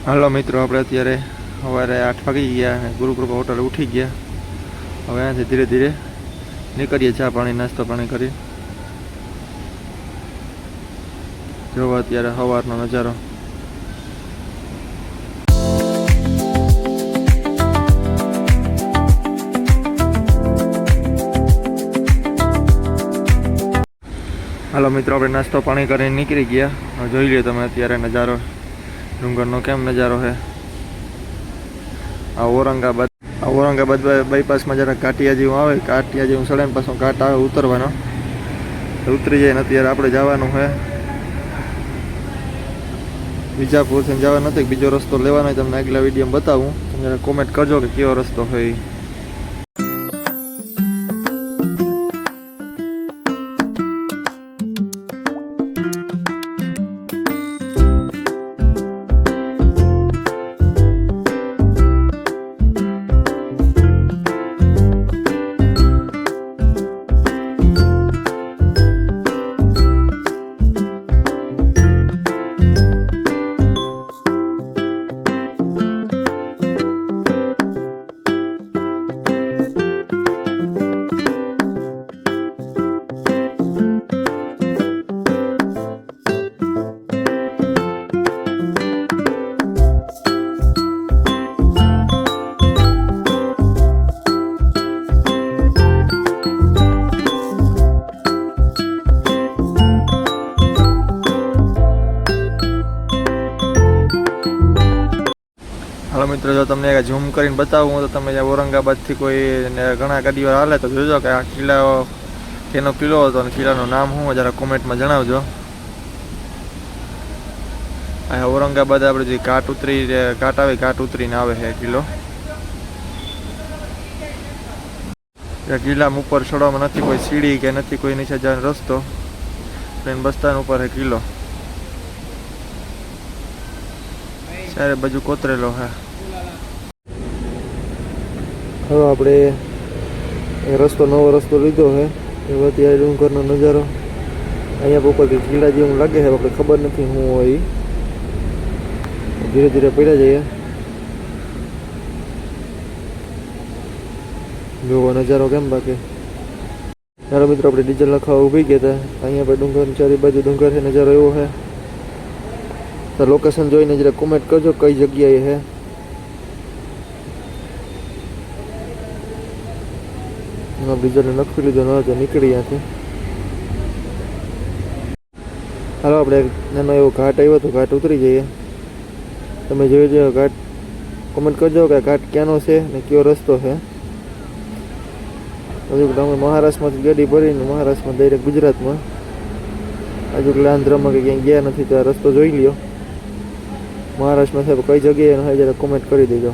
હાલો મિત્રો, આપણે અત્યારે સવારે 8 વાગી ગયા અને ગુરુકૃપા હોટલે ઉઠી ગયા. હવે અહીંયાથી ધીરે ધીરે નીકળીએ, ચા પાણી નાસ્તો પાણી કરી. જોવો અત્યારે સવારનો નજારો. હાલો મિત્રો, આપણે નાસ્તો પાણી કરીને નીકળી ગયા. જોઈ લ્યો તમે અત્યારે નજારો, ડુંગરનો કેમ નજારો છે. આ ઔરંગાબાદ બાયપાસમાં જરા કાટિયા જેવું આવે, કાટિયા જેવું સડે ને પાછો ઘાટ આવે ઉતરવાનો, ઉતરી જાય ને અત્યારે આપણે જવાનું છે વિજાપુરથી જવાનું નથી, બીજો રસ્તો લેવાનો હોય. તમને આગલા વિડીયોમાં બતાવું, તમે કોમેન્ટ કરજો કે કયો રસ્તો હોય. હાલો મિત્રો, જો તમને ઝૂમ કરીને બતાવું તો તમે ઔરંગાબાદથી કોઈ ઘણા ગાડીઓ હાલે તો જોજો કે આ કિલ્લો કેનો કિલ્લો હતો અને કિલ્લાનું નામ શું જરા કોમેન્ટમાં જણાવજો. આ ઔરંગાબાદ આપણે જે ઘાટ ઉતરીને આવે છે કિલ્લો. કિલ્લામાં ઉપર ચડવામાં નથી કોઈ સીડી કે નથી કોઈ નીચે જવાનો રસ્તો, ટ્રેન બસસ્ટેન્ડ ઉપર છે કિલ્લો. ચારે બાજુ કોતરેલો છે. હવે આપણે નવો રસ્તો લીધો છે. એ અત્યારે ડુંગરનો નજારો અહીંયા ઉપર કિલ્લા જેવું લાગે છે, આપણે ખબર નથી શું હોય. ધીરે ધીરે પડ્યા જઈએ, જોવો નજારો કેમ. બાકી ચાલો મિત્રો, આપણે ડીઝલ નખાવા ઊભી ગયા હતા. અહીંયા આપણે ડુંગર ચારે બાજુ ડુંગર છે, નજારો એવો છે. તો લોકેશન જોઈને જરા કોમેન્ટ કરજો કઈ જગ્યાએ છે. ડીઝલને નખી લીધો ન તો નીકળી ત્યાંથી. હાલો, આપણે નાનો એવો ઘાટ આવ્યો તો ઘાટ ઉતરી જઈએ. તમે જોઈ ઘાટ, કોમેન્ટ કરજો કે ઘાટ ક્યાંનો છે ને કયો રસ્તો છે. હજુ તમે મહારાષ્ટ્રમાંથી ગાડી ભરીને મહારાષ્ટ્રમાં ડાયરેક્ટ ગુજરાતમાં, હજુ આંધ્રમાં કે ક્યાંય ગયા નથી તો આ રસ્તો જોઈ લ્યો. મહારાષ્ટ્રમાં સાહેબ કઈ જગ્યાએ હોય જરા કોમેન્ટ કરી દેજો.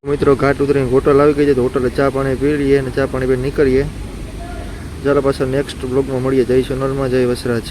મિત્રો, ઘાટ ઉતરીને હોટલ આવી ગઈ છે તો હોટલે ચા પાણી પી લઈએ અને ચા પાણી પી નીકળીએ. ચાલો પાછળ નેક્સ્ટ બ્લોગમાં મળીએ. જય સોનલમાં, જય વસરાજ.